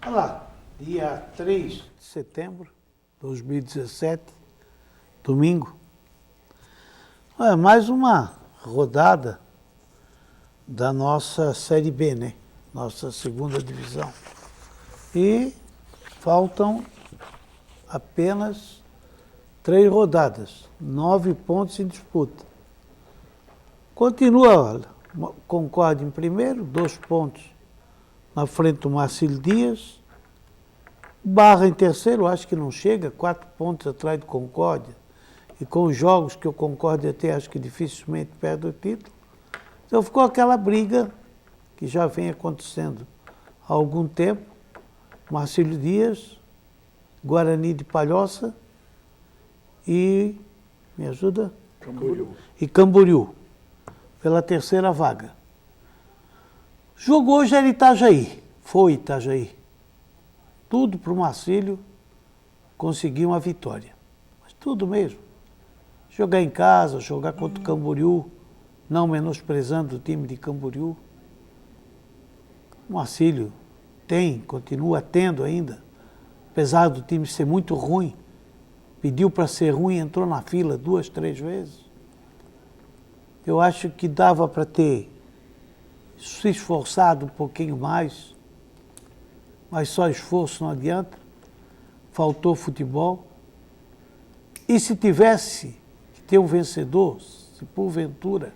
Olha lá, dia 3 de setembro de 2017, domingo. É mais uma rodada da nossa Série B, né? Nossa segunda divisão. E faltam apenas 3 rodadas, 9 pontos em disputa. Continua Concórdia em primeiro, 2 pontos na frente do Marcílio Dias. Barra em terceiro, acho que não chega, 4 pontos atrás do Concórdia. E com os jogos que o Concórdia tem, acho que dificilmente perde o título. Então ficou aquela briga que já vem acontecendo há algum tempo. Marcílio Dias, Guarani de Palhoça e... me ajuda? Camboriú. E Camboriú, pela terceira vaga. O jogo hoje era Itajaí, foi Itajaí. Tudo para o Marcílio conseguir uma vitória. Mas tudo mesmo. Jogar em casa, jogar contra o Camboriú, não menosprezando o time de Camboriú. O Marcílio continua tendo ainda, apesar do time ser muito ruim, pediu para ser ruim, entrou na fila 2, 3 vezes. Eu acho que dava para ter se esforçado um pouquinho mais, mas só esforço não adianta, faltou futebol. E se tivesse que ter um vencedor, se porventura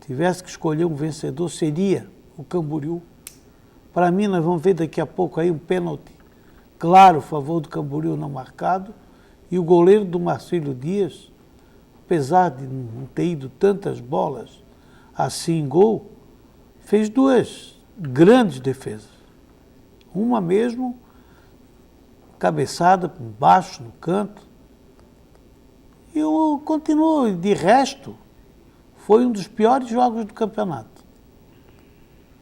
tivesse que escolher um vencedor, seria o Camboriú. Para mim, nós vamos ver daqui a pouco aí um pênalti claro a favor do Camboriú não marcado, e o goleiro do Marcílio Dias, apesar de não ter ido tantas bolas assim em gol, fez 2 grandes defesas. Uma mesmo, cabeçada por baixo, no canto. E eu continuo, de resto, foi um dos piores jogos do campeonato.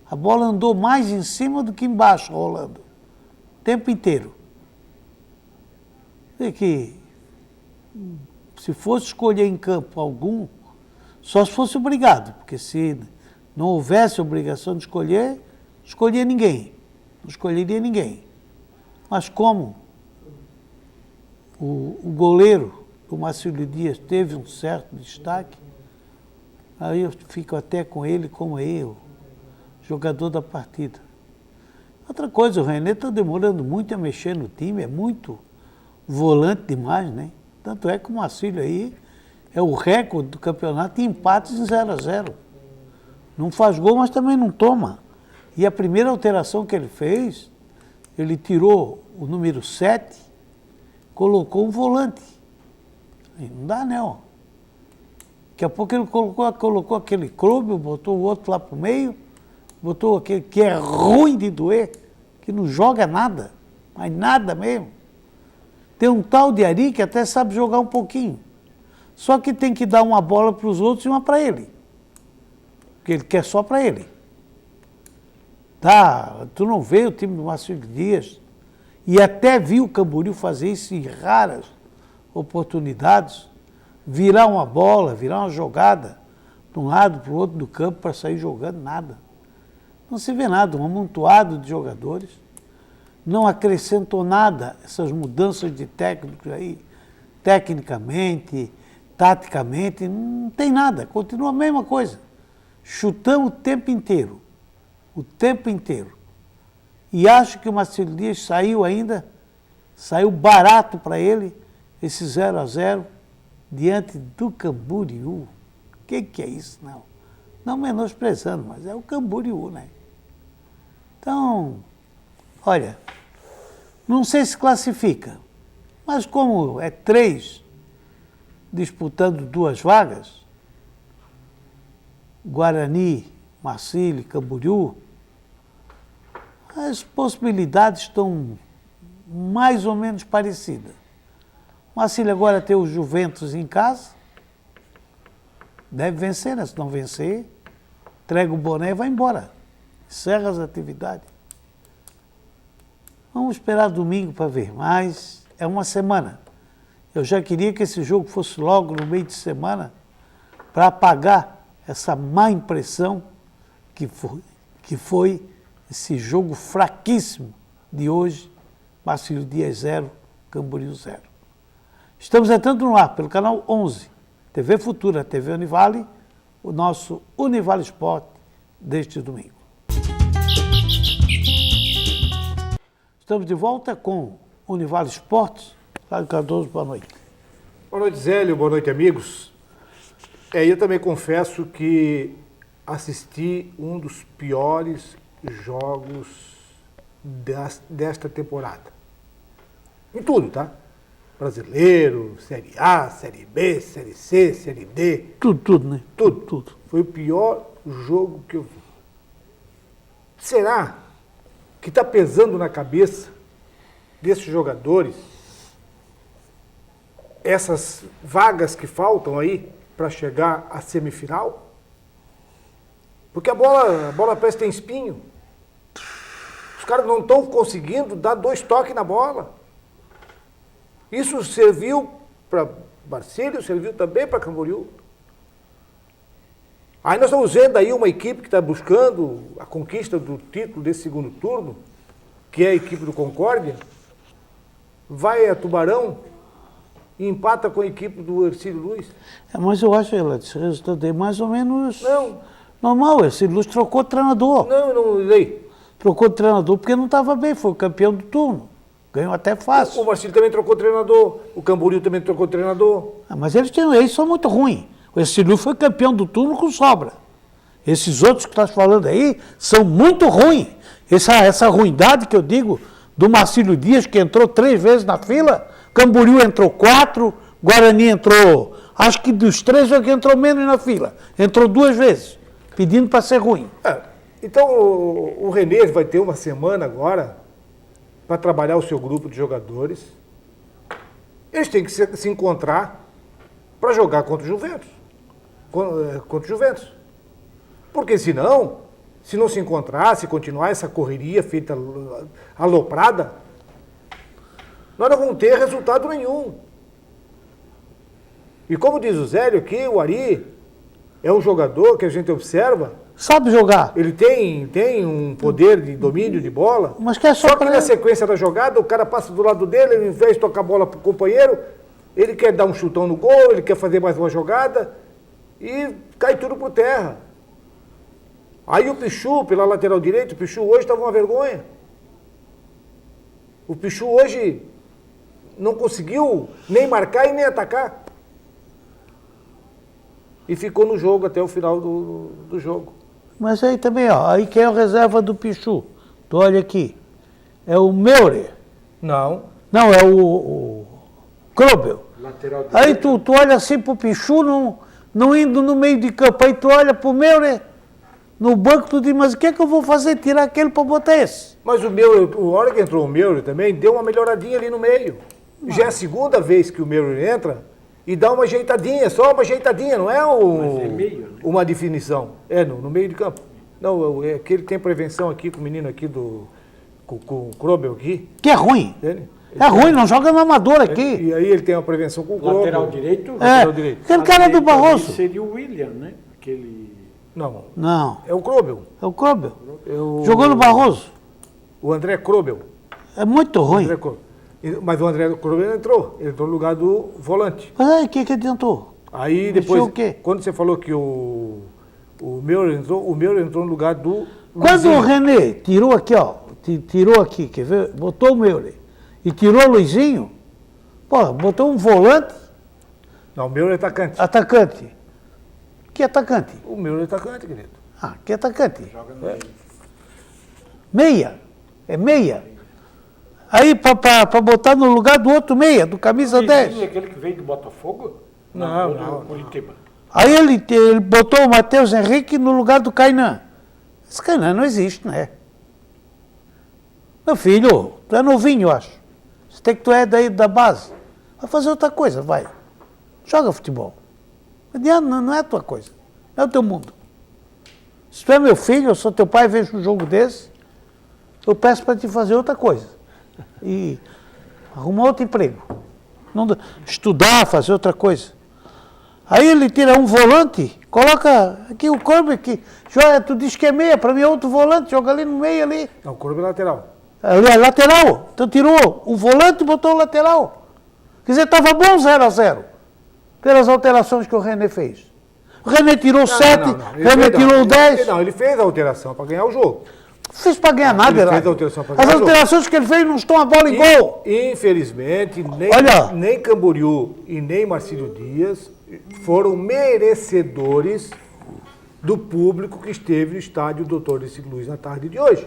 A bola andou mais em cima do que embaixo, rolando. O tempo inteiro. E que, se fosse escolher em campo algum, só se fosse obrigado, porque se não houvesse obrigação de escolher, escolhia ninguém. Não escolheria ninguém. Mas como o goleiro do Marcílio Dias teve um certo destaque, aí eu fico até com ele como eu, jogador da partida. Outra coisa, o René está demorando muito a mexer no time, é muito volante demais, né? Tanto é que o Marcílio aí é o recorde do campeonato em empates em 0-0. Não faz gol, mas também não toma. E a primeira alteração que ele fez, ele tirou o número 7, colocou um volante. Aí não dá, né? Ó. Daqui a pouco ele colocou aquele Krobel, botou o outro lá pro meio, botou aquele que é ruim de doer, que não joga nada, mas nada mesmo. Tem um tal de Ari que até sabe jogar um pouquinho. Só que tem que dar uma bola para os outros e uma para ele. Porque ele quer só para ele. Tá, tu não vê o time do Marcílio Dias, e até viu o Camboriú fazer isso em raras oportunidades, virar uma bola, virar uma jogada de um lado para o outro do campo para sair jogando, nada. Não se vê nada, um amontoado de jogadores. Não acrescentou nada essas mudanças de técnicos aí, tecnicamente, taticamente, não tem nada, continua a mesma coisa. Chutamos o tempo inteiro. O tempo inteiro. E acho que o Marcílio Dias saiu barato para ele, esse 0-0, diante do Camboriú. O que é isso, não? Não menosprezando, mas é o Camboriú, né? Então, olha, não sei se classifica, mas como é 3 disputando 2 vagas, Guarani, Marcílio, Camboriú, as possibilidades estão mais ou menos parecidas. Marcílio agora tem o Juventus em casa, deve vencer, né? Se não vencer, entrega o boné e vai embora. Encerra as atividades. Vamos esperar domingo para ver, mas é uma semana. Eu já queria que esse jogo fosse logo no meio de semana para apagar essa má impressão que foi esse jogo fraquíssimo de hoje, Marcílio Dias 0, Camboriú 0. Estamos entrando no ar pelo canal 11, TV Futura, TV Univale, o nosso Univale Sport deste domingo. Estamos de volta com Univale Esportes. Flávio Cardoso, boa noite. Boa noite, Zélio. Boa noite, amigos. Eu também confesso que assisti um dos piores jogos desta temporada. Em tudo, tá? Brasileiro, Série A, Série B, Série C, Série D. Tudo, né? Tudo. Foi o pior jogo que eu vi. Será que está pesando na cabeça desses jogadores essas vagas que faltam aí para chegar à semifinal? Porque a bola parece que tem espinho. Os caras não estão conseguindo dar 2 toques na bola. Isso serviu para Marcílio, serviu também para Camboriú. Aí nós estamos vendo aí uma equipe que está buscando a conquista do título desse segundo turno, que é a equipe do Concórdia, vai a Tubarão e empata com a equipe do Ercílio Luz. Mas eu acho esse resultado é mais ou menos Não. normal. O Ercílio Luz trocou de treinador. Não lei. Trocou de treinador porque não estava bem, foi o campeão do turno. Ganhou até fácil. O Marcílio também trocou de treinador, o Camboriú também trocou de treinador. Mas eles são muito ruins. O Ercílio Luz foi campeão do turno com sobra. Esses outros que estás falando aí são muito ruins. Essa ruindade que eu digo do Marcílio Dias, que entrou 3 vezes na fila, Camboriú entrou 4, Guarani entrou, acho que dos 3 é o que entrou menos na fila. Entrou 2 vezes, pedindo para ser ruim. Então o Renê vai ter uma semana agora para trabalhar o seu grupo de jogadores. Eles têm que se encontrar para jogar contra o Juventus. Contra o Juventus. Porque senão, se não se encontrar, se continuar essa correria feita aloprada, nós não vamos ter resultado nenhum. E como diz o Zélio aqui, o Ari é um jogador que a gente observa. Sabe jogar. Ele tem um poder de domínio de bola. Mas que é só que na sequência da jogada, o cara passa do lado dele, ao invés de tocar a bola para o companheiro, ele quer dar um chutão no gol, ele quer fazer mais uma jogada e cai tudo por terra. Aí o Pichu, pela lateral direita, o Pichu hoje estava uma vergonha. O Pichu hoje não conseguiu nem marcar e nem atacar. E ficou no jogo até o final do jogo. Mas aí também, aí quem é a reserva do Pichu? Tu olha aqui, é o Meurer. Não. Não, é o Krobel. Aí tu olha assim pro Pichu, não indo no meio de campo, aí tu olha pro Meurer, no banco, tu diz, mas o que é que eu vou fazer? Tirar aquele para botar esse? Mas o Meurer, a hora que entrou o Meurer também, deu uma melhoradinha ali no meio. Já é a segunda vez que o Meurer entra e dá uma ajeitadinha, só uma ajeitadinha, não é, meio, né? Uma definição. É no meio de campo. Não, é que ele tem prevenção aqui com o menino aqui com o Krobel aqui. Que é ruim. Ele ruim, não joga no amador aqui. E aí ele tem uma prevenção com o Krobel. Lateral direito? Lateral direito. Aquele cara do Barroso. Seria o William, né? Não. É o Krobel. É o Krobel. Jogou no Barroso. O André Krobel. É muito ruim. Mas o André Krobel entrou. Ele entrou no lugar do volante. Mas aí, o que adiantou? Aí depois, o quê? Quando você falou que o Meurer entrou no lugar do Quando Luizinho. o René tirou aqui, tirou aqui, quer ver? Botou o Meurer e tirou o Luizinho, botou um volante. Não, o Meurer é atacante. Atacante. Que atacante? O Meurer é atacante, querido. Que atacante? Joga no meio. Meia. É meia. Aí para botar no lugar do outro meia, do camisa 10. É aquele que veio do Botafogo? Não. Do Curitiba. Aí ele botou o Matheus Henrique no lugar do Kainan. Esse Kainan não existe, né? Meu filho, tu é novinho, eu acho. Você tem que tu é daí da base. Vai fazer outra coisa, vai. Joga futebol. Não é a tua coisa. Não é o teu mundo. Se tu é meu filho, eu sou teu pai, vejo um jogo desse, eu peço para te fazer outra coisa. E arrumar outro emprego. Não, estudar, fazer outra coisa. Aí ele tira um volante, coloca aqui o Corbe, que joga, tu diz que é meia, para mim é outro volante, joga ali no meio ali. Não, o Corbe é lateral. Ali é lateral. Então tirou o volante e botou o lateral. Quer dizer, estava bom 0-0. Pelas alterações que o René fez. O René tirou 7, o René tirou 10. Não, ele fez a alteração para ganhar o jogo. Não fez para ganhar nada, ele Heraldo. fez a alteração para As ganhar o jogo. alterações que ele fez não estão a bola em gol. Infelizmente, Olha. nem Camboriú e nem Marcílio Dias foram merecedores do público que esteve no estádio Doutor Desse Luz na tarde de hoje.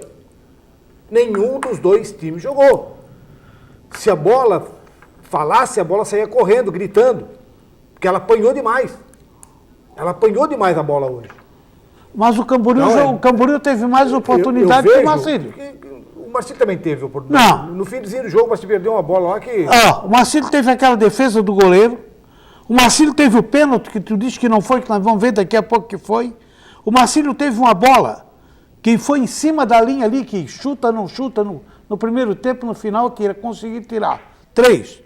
Nenhum dos dois times jogou. Se a bola falasse, a bola saía correndo, gritando. Porque ela apanhou demais. Ela apanhou demais a bola hoje. Mas o Camboriú, o Camboriú teve mais oportunidade que o Marcílio. O Marcílio também teve oportunidade. Não. No finzinho do jogo, o Marcílio perdeu uma bola lá que... O Marcílio teve aquela defesa do goleiro. O Marcílio teve o pênalti, que tu disse que não foi, que nós vamos ver daqui a pouco que foi. O Marcílio teve uma bola que foi em cima da linha ali, que chuta, não chuta, no primeiro tempo, no final, conseguiu tirar. 3.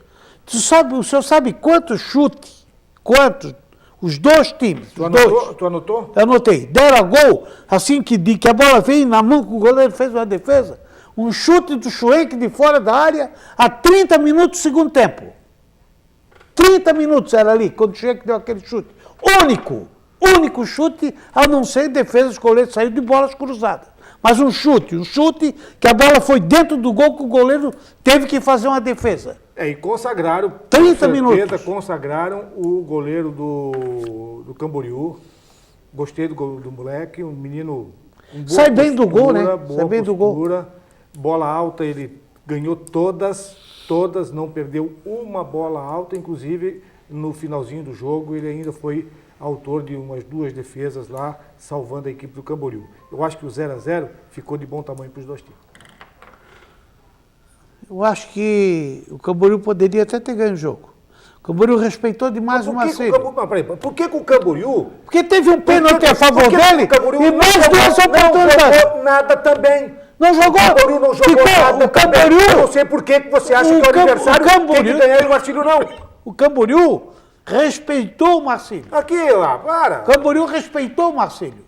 O senhor sabe quantos chutes? Quantos? Os dois times. Tu anotou? Eu anotei. Deram a gol, assim que a bola veio na mão, que o goleiro fez uma defesa. Um chute do Schwenk de fora da área a 30 minutos do segundo tempo. 30 minutos era ali, quando o Schwenk deu aquele chute. Único chute, a não ser defesas, o goleiro saiu de bolas cruzadas. Mas um chute que a bola foi dentro do gol, que o goleiro teve que fazer uma defesa. E consagraram, 30 minutos. Consagraram o goleiro do Camboriú. Gostei do moleque, um menino... Sai bem do gol, né? Sai bem do gol. Bola alta, ele ganhou todas, não perdeu uma bola alta, inclusive no finalzinho do jogo ele ainda foi autor de umas 2 defesas lá, salvando a equipe do Camboriú. Eu acho que o 0-0 ficou de bom tamanho para os dois times. Eu acho que o Camboriú poderia até ter ganho o jogo. O Camboriú respeitou demais o Marcílio. Por que o Camboriú... Porque teve um pênalti a favor dele e mais 2 oportunidades. Não jogou nada também. Não jogou. O Camboriú não jogou nada o Camboriú, também. Eu não sei por que você acha que é o adversário tem que ganhar e o Marcílio não. O Camboriú respeitou o Marcílio. Aqui, lá, para. O Camboriú respeitou o Marcílio.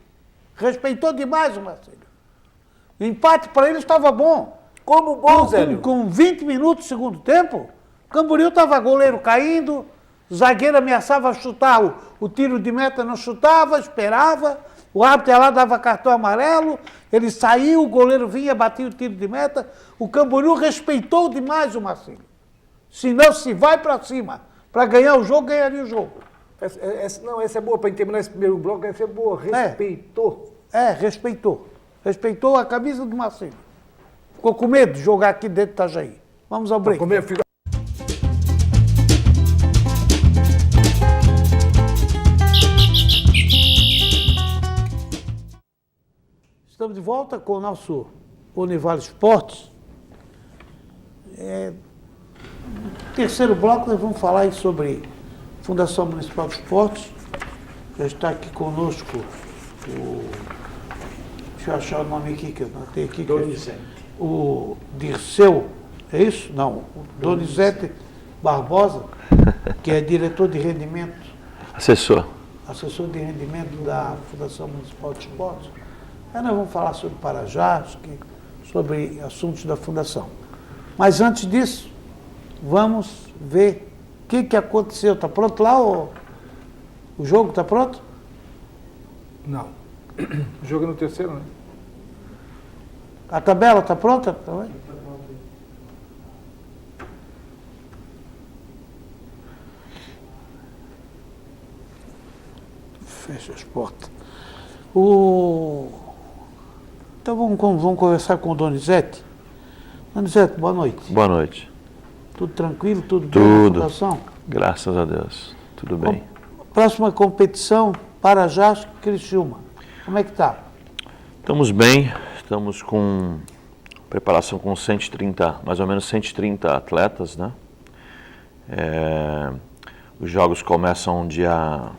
Respeitou demais o Marcílio. O empate para ele estava bom. Como bom, Zé? Com 20 minutos do segundo tempo, o Camboriú estava goleiro caindo, o zagueiro ameaçava chutar, o tiro de meta não chutava, esperava, o árbitro lá dava cartão amarelo, ele saiu, o goleiro vinha, batia o tiro de meta. O Camboriú respeitou demais o Marcílio. Senão, se vai para cima, para ganhar o jogo, ganharia o jogo. Essa é boa, para terminar esse primeiro bloco, essa é boa, respeitou. Respeitou. Respeitou a camisa do Marcílio. Ficou com medo de jogar aqui dentro de Itajaí. Vamos ao break. Estamos de volta com o nosso Univale Esportes. No terceiro bloco nós vamos falar aí sobre Fundação Municipal de Esportes. Já está aqui conosco deixa eu achar o nome aqui que eu notei aqui. Donizete. O Dirceu, é isso? Não, o Donizete Barbosa, que é diretor de rendimento. Assessor de rendimento da Fundação Municipal de Esportes. Aí nós vamos falar sobre Parajás, sobre assuntos da Fundação. Mas antes disso, vamos ver o que aconteceu. Está pronto lá? O jogo está pronto? Não. O jogo é no terceiro, né? A tabela está pronta também? Fecha as portas. Então vamos conversar com o Donizete. Donizete, boa noite. Boa noite. Tudo tranquilo? Tudo bem na Fundação? Graças a Deus. Tudo bem. Próxima competição, Parajás, Criciúma. Como é que está? Estamos bem. Estamos com preparação com 130, mais ou menos 130 atletas, né? Os jogos começam dia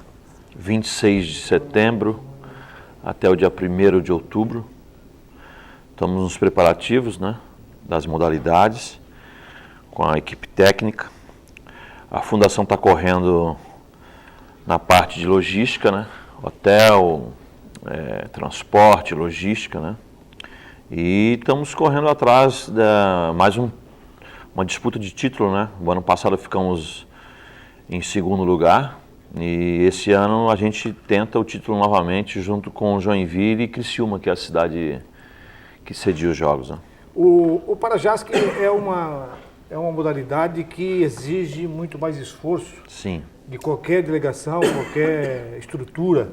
26 de setembro até o dia 1º de outubro. Estamos nos preparativos, né, das modalidades, com a equipe técnica. A Fundação está correndo na parte de logística, né? Hotel, transporte, logística, né? E estamos correndo atrás de uma disputa de título, né? O ano passado ficamos em segundo lugar e esse ano a gente tenta o título novamente junto com Joinville e Criciúma, que é a cidade que cedia os jogos, né? O Parajask é uma modalidade que exige muito mais esforço Sim. de qualquer delegação, qualquer estrutura,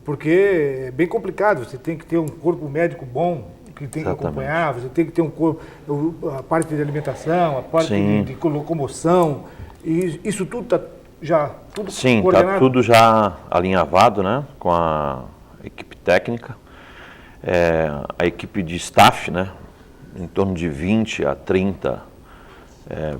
porque é bem complicado, você tem que ter um corpo médico bom, que tem que acompanhar, você tem que ter um corpo, a parte de alimentação, a parte de locomoção, e isso tudo está já tudo Sim, coordenado? está tudo já alinhavado, né, com a equipe técnica, a equipe de staff, né, em torno de 20 a 30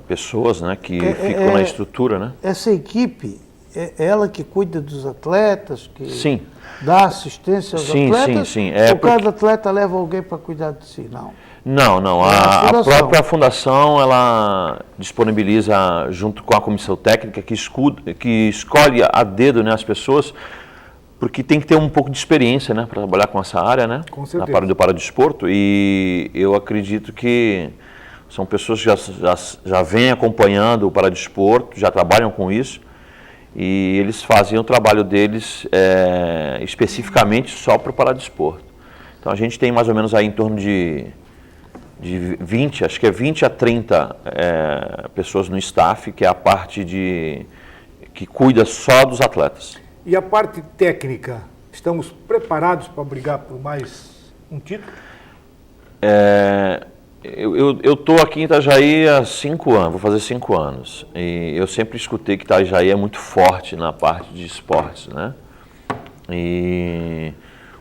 pessoas, né, que ficam na estrutura, né? Essa equipe, é ela que cuida dos atletas, que Sim. dá assistência aos atletas? Sim. Ou cada atleta leva alguém para cuidar de si? Não. Não. A própria fundação, ela disponibiliza, junto com a comissão técnica, que escolhe a dedo, né, as pessoas, porque tem que ter um pouco de experiência, né, para trabalhar com essa área, né? Com certeza. Na parte do paradesporto. E eu acredito que são pessoas que já vêm acompanhando o paradesporto, já trabalham com isso, e eles fazem o trabalho deles especificamente só para o paradesporto. Então a gente tem mais ou menos aí em torno de 20, acho que é 20 a 30 pessoas no staff, que é a parte que cuida só dos atletas. E a parte técnica, estamos preparados para brigar por mais um título? Eu estou aqui em Itajaí há 5 anos, vou fazer 5 anos, e eu sempre escutei que Itajaí é muito forte na parte de esportes, né? E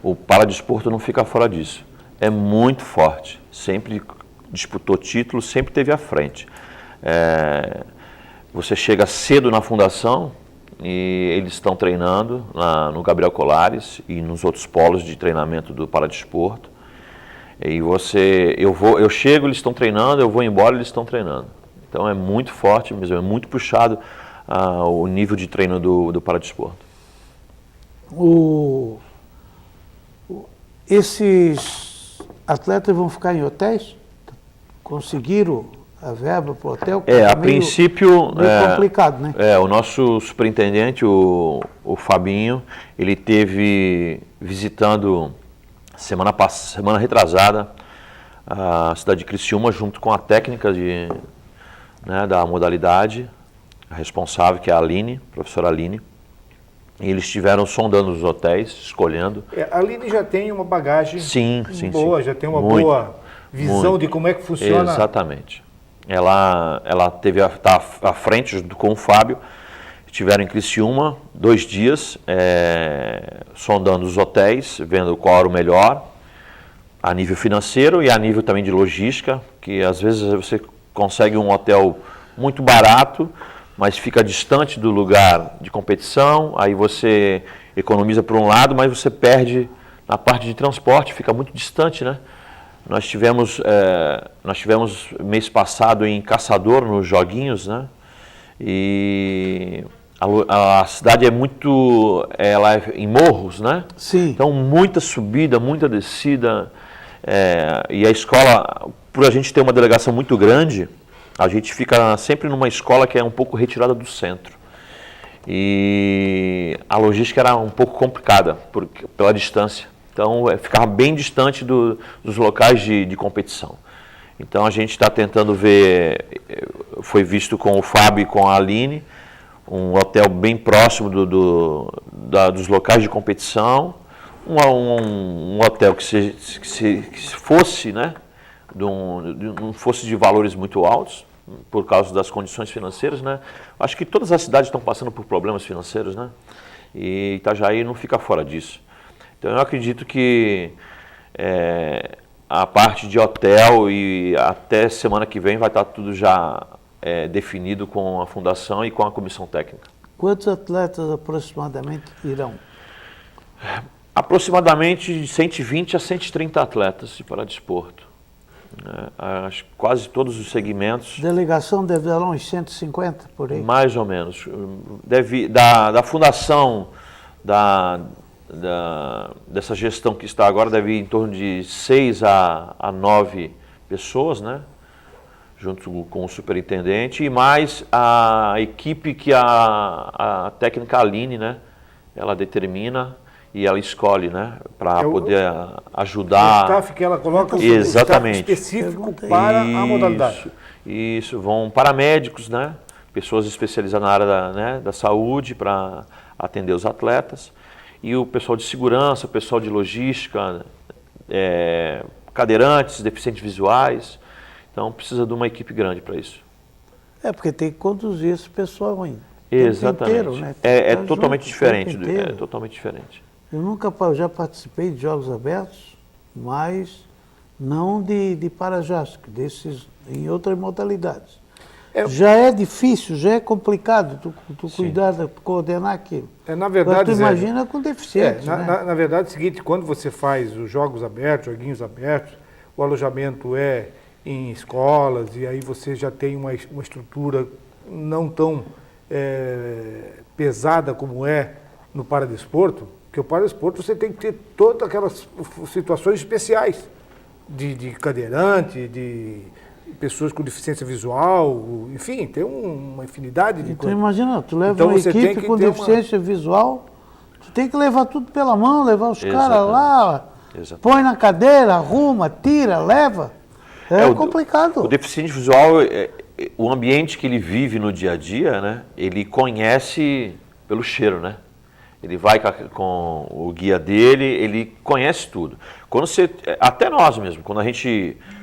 o paradesporto não fica fora disso, é muito forte, sempre disputou títulos, sempre teve à frente. Você chega cedo na fundação e eles estão treinando no Gabriel Colares e nos outros polos de treinamento do paradesporto. E eu chego, eles estão treinando, eu vou embora, eles estão treinando. Então é muito forte mesmo, é muito puxado o nível de treino do paradesporto. Esses atletas vão ficar em hotéis? Conseguiram a verba para o hotel? A princípio... Meio complicado, né? O nosso superintendente, o Fabinho, ele esteve visitando... Semana retrasada, a cidade de Criciúma, junto com a técnica da modalidade, a responsável, que é a Aline, a professora Aline, e eles estiveram sondando os hotéis, escolhendo. A Aline já tem uma bagagem boa, já tem uma boa visão de como é que funciona. Exatamente. Ela está à frente, junto com o Fábio, estiveram em Criciúma 2 dias, sondando os hotéis, vendo qual era o melhor, a nível financeiro e a nível também de logística, que às vezes você consegue um hotel muito barato, mas fica distante do lugar de competição, aí você economiza por um lado, mas você perde na parte de transporte, fica muito distante, né? Nós tivemos mês passado em Caçador, nos Joguinhos, né? E a cidade ela é em morros, né? Sim. Então, muita subida, muita descida. E a escola, por a gente ter uma delegação muito grande, a gente fica sempre numa escola que é um pouco retirada do centro. E a logística era um pouco complicada pela distância. Então, ficava bem distante dos locais de competição. Então, a gente está tentando ver, foi visto com o Fábio e com a Aline, um hotel bem próximo dos locais de competição, um hotel que fosse, né, não fosse de valores muito altos, por causa das condições financeiras, né? Acho que todas as cidades estão passando por problemas financeiros, né? E Itajaí não fica fora disso. Então, eu acredito que a parte de hotel e até semana que vem vai estar tudo já definido com a fundação e com a comissão técnica. Quantos atletas aproximadamente irão? Aproximadamente de 120 a 130 atletas de paradesporto. Acho que quase todos os segmentos. Delegação deve dar uns 150 por aí. Mais ou menos. Da fundação dessa gestão que está agora, deve ir em torno de 6 a 9 pessoas, né? Junto com o superintendente, e mais a equipe que a técnica Aline, né? Ela determina e ela escolhe, né? Para poder ajudar. O staff que ela coloca exatamente. Um staff específico para a modalidade. Isso, vão paramédicos, né? Pessoas especializadas na área da saúde para atender os atletas. E o pessoal de segurança, o pessoal de logística, cadeirantes, deficientes visuais. Então precisa de uma equipe grande para isso. Porque tem que conduzir esse pessoal ainda. Exatamente. Inteiro, né? É totalmente diferente. É totalmente diferente. Eu já participei de jogos abertos, mas não de para-jástico, desses em outras modalidades. Já é difícil, já é complicado tu cuidar, coordenar aquilo. Na verdade, agora tu imagina com deficientes, né? Na verdade é o seguinte, quando você faz os jogos abertos, joguinhos abertos, o alojamento é em escolas, e aí você já tem uma estrutura não tão pesada como é no paradesporto, porque o paradesporto você tem que ter todas aquelas situações especiais de cadeirante, de pessoas com deficiência visual, enfim, tem uma infinidade de coisas. Então imagina, tu leva uma equipe com deficiência visual, tu tem que levar tudo pela mão, levar os caras lá, põe na cadeira, arruma, tira, leva. É complicado. O deficiente visual, o ambiente que ele vive no dia a dia, né, ele conhece pelo cheiro, né? Ele vai com o guia dele, ele conhece tudo. Quando até nós mesmo, quando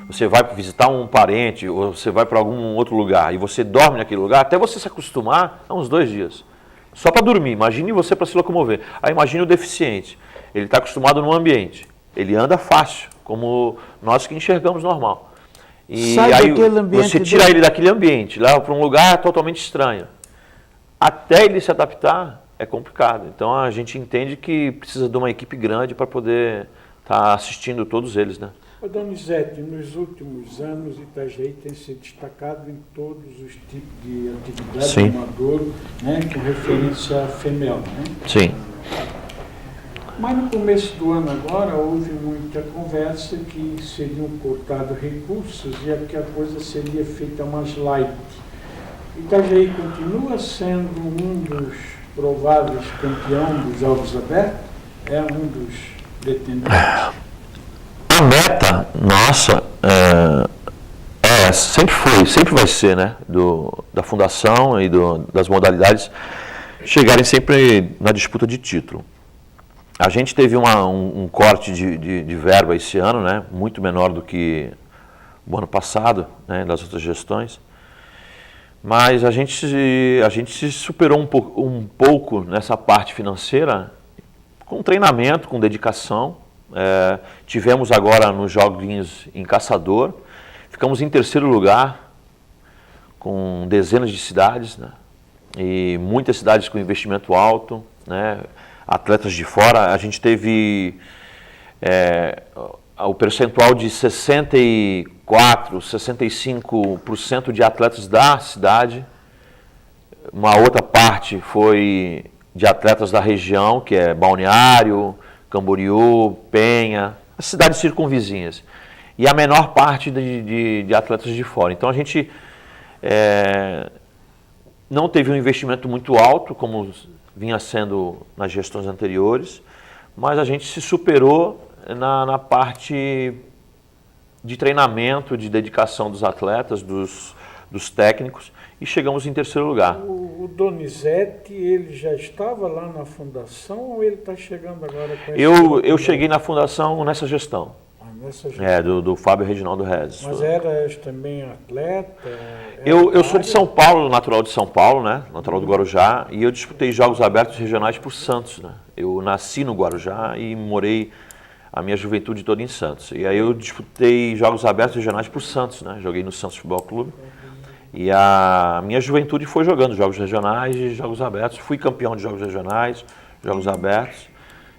você vai visitar um parente ou você vai para algum outro lugar e você dorme naquele lugar, até você se acostumar, é uns 2 dias. Só para dormir, imagine você para se locomover. Aí imagine o deficiente, ele está acostumado num ambiente, ele anda fácil, como nós que enxergamos normal. E aí você tira ele daquele ambiente, leva para um lugar totalmente estranho. Até ele se adaptar, é complicado. Então a gente entende que precisa de uma equipe grande para poder estar assistindo todos eles, né? Donizete, nos últimos anos, Itajaí tem se destacado em todos os tipos de atividade amador, né, com referência à FEMEL, né? Sim. Mas no começo do ano agora houve muita conversa que seriam cortados recursos e que a coisa seria feita mais light. Itajaí continua sendo um dos prováveis campeão dos Jogos Abertos? É um dos detentos? A meta nossa sempre vai ser, né, da fundação e das modalidades chegarem sempre na disputa de título. A gente teve um corte de verba esse ano, né, muito menor do que o ano passado, né, das outras gestões. Mas a gente se superou um pouco nessa parte financeira com treinamento, com dedicação. Tivemos agora nos joguinhos em Caçador, ficamos em 3º lugar, com dezenas de cidades, né? E muitas cidades com investimento alto, né? Atletas de fora. A gente teve o percentual de 65% de atletas da cidade. Uma outra parte foi de atletas da região, que é Balneário, Camboriú, Penha, as cidades circunvizinhas. E a menor parte de atletas de fora. Então a gente não teve um investimento muito alto, como vinha sendo nas gestões anteriores, mas a gente se superou na parte de treinamento, de dedicação dos atletas, dos técnicos, e chegamos em 3º lugar. O Donizete, ele já estava lá na fundação ou ele está chegando agora com Eu cheguei na fundação nessa gestão. Nessa gestão. Do Fábio Reginaldo Rezes. Mas eras também atleta? Eu sou de São Paulo, natural de São Paulo, né? Natural do Guarujá, e eu disputei Jogos Abertos regionais por Santos, né? Eu nasci no Guarujá e morei a minha juventude toda em Santos. E aí eu disputei Jogos Abertos regionais por Santos, né? Joguei no Santos Futebol Clube. E a minha juventude foi jogando jogos regionais e jogos abertos. Fui campeão de jogos regionais, jogos abertos.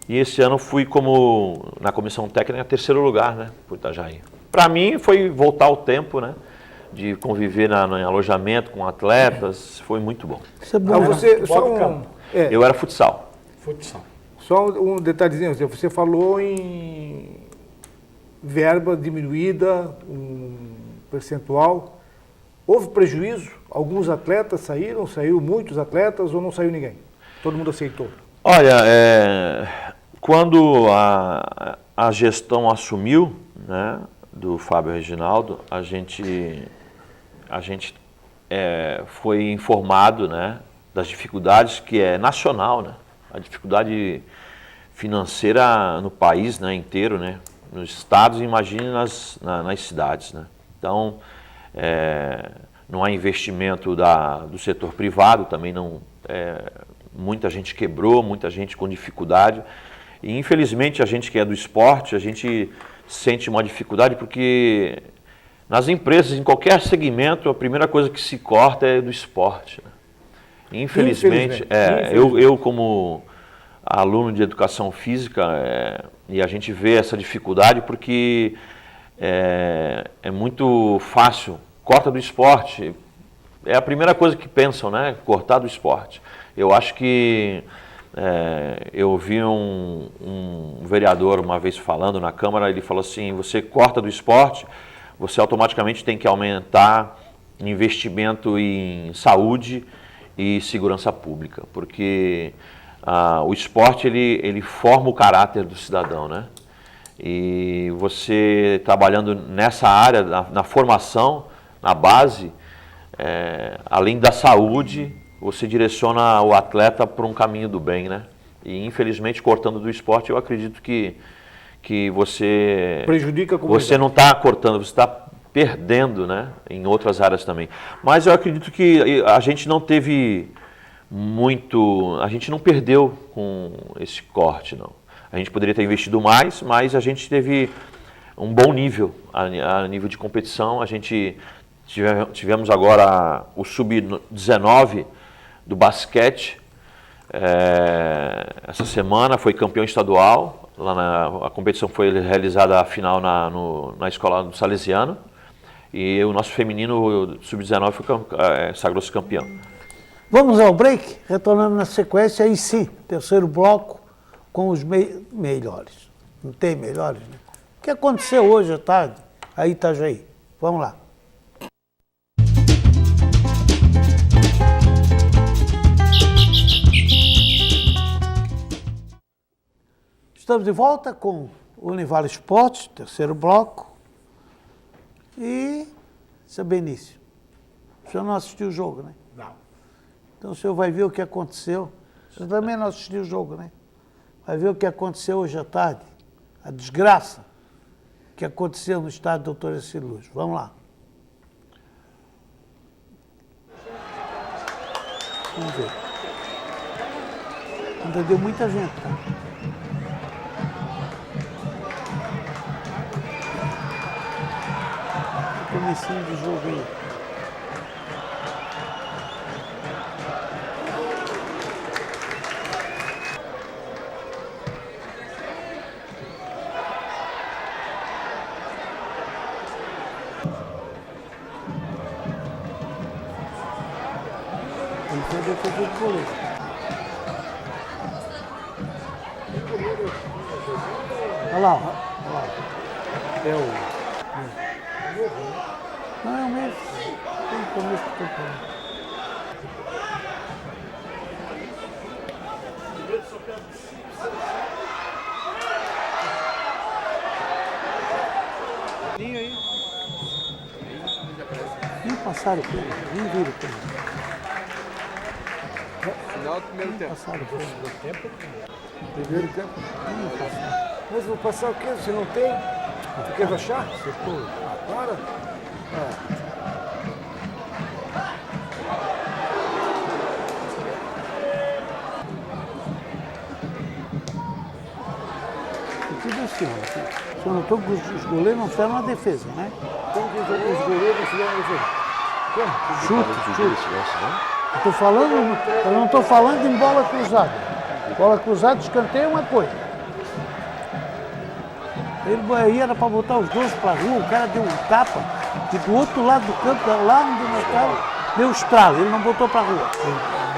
E esse ano fui na comissão técnica 3º lugar, né? Por Itajaí. para mim foi voltar ao tempo, né? De conviver em alojamento com atletas, foi muito bom. Isso é bom. Ah, você, Futebol só de um, campo. Eu era futsal. Futsal. só um detalhezinho, você falou em verba diminuída, um percentual. Houve prejuízo? Alguns atletas saíram? Saiu muitos atletas ou não saiu ninguém? Todo mundo aceitou? Olha, quando a gestão assumiu, né, do Fábio Reginaldo, a gente foi informado, né, das dificuldades que é nacional, né, a dificuldade financeira no país, né, inteiro, né, nos estados, imagine nas cidades, né. Então, não há investimento do setor privado, também não, muita gente quebrou, muita gente com dificuldade, e infelizmente a gente que é do esporte, a gente sente uma dificuldade porque nas empresas, em qualquer segmento, a primeira coisa que se corta é do esporte, né? Infelizmente. Eu como aluno de educação física, e a gente vê essa dificuldade porque é muito fácil, corta do esporte, é a primeira coisa que pensam, né? Cortar do esporte. Eu acho que eu vi um vereador uma vez falando na Câmara, ele falou assim, você corta do esporte, você automaticamente tem que aumentar investimento em saúde e segurança pública, porque o esporte ele forma o caráter do cidadão, né? E você trabalhando nessa área, na formação, na base, além da saúde, você direciona o atleta para um caminho do bem, né? E infelizmente, cortando do esporte, eu acredito que você... Prejudica a comunidade. Você não está cortando, você está perdendo, né? Em outras áreas também. Mas eu acredito que a gente não teve muito... A gente não perdeu com esse corte, não. A gente poderia ter investido mais, mas a gente teve um bom nível, a nível de competição. A gente tivemos agora o Sub-19 do basquete, essa semana foi campeão estadual, a competição foi realizada a final na escola do Salesiano, e o nosso feminino Sub-19 sagrou-se campeão. Vamos ao break, retornando na sequência, aí sim, terceiro bloco com os melhores. Não tem melhores, né? O que aconteceu hoje à tarde, aí Itajaí? Vamos lá. Estamos de volta com o Univale Esportes, terceiro bloco. E, seu Benício, o senhor não assistiu o jogo, né? Não. Então o senhor vai ver o que aconteceu. O senhor também não assistiu o jogo, né? Vai ver o que aconteceu hoje à tarde. A desgraça que aconteceu no estádio Doutor Ercílio Luz. Vamos lá. Vamos ver. Ainda deu muita gente, tá? Comecinho do jogo aí. Ele foi defesa do goleiro. Olha lá, olha lá. Não, é o mesmo. Tem começo do campeonato. Nem passaram por ele, nem viram por ele. Final do primeiro tempo. Passaram por ele. Primeiro tempo. Nem passaram. Mas vou passar o quê? Você não tem? Tu quer achar? Você foi. Agora? Tudo assim, ó. Você notou que os goleiros não fizeram uma defesa, né? Como que os goleiros não fizeram defesa? Como? Chute. Eu não estou falando em bola cruzada. Bola cruzada, escanteio é uma coisa. Aí era para botar os dois para a rua, o cara deu um tapa, e do outro lado do campo, lá onde nós estávamos, deu estralo, ele não botou para a rua.